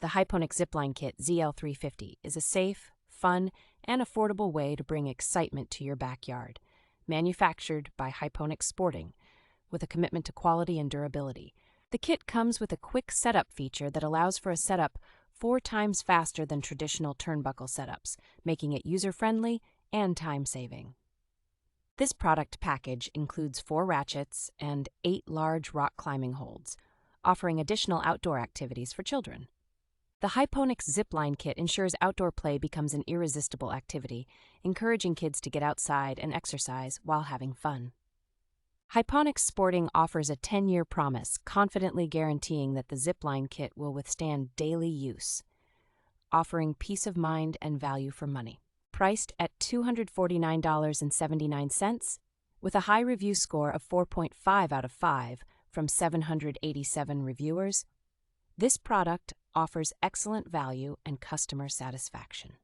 The Hyponix Zip Line Kit ZL350 is a safe, fun, and affordable way to bring excitement to your backyard. Manufactured by Hyponix Sporting, with a commitment to quality and durability. The kit comes with a quick setup feature that allows for a setup 4 times faster than traditional turnbuckle setups, making it user-friendly and time-saving. This product package includes 4 ratchets and 8 large rock climbing holds, offering additional outdoor activities for children. The Hyponix Zip Line Kit ensures outdoor play becomes an irresistible activity, encouraging kids to get outside and exercise while having fun. Hyponix Sporting offers a 10-year promise, confidently guaranteeing that the Zip Line Kit will withstand daily use, offering peace of mind and value for money. Priced at $249.79, with a high review score of 4.5 out of 5 from 787 reviewers, this product offers excellent value and customer satisfaction.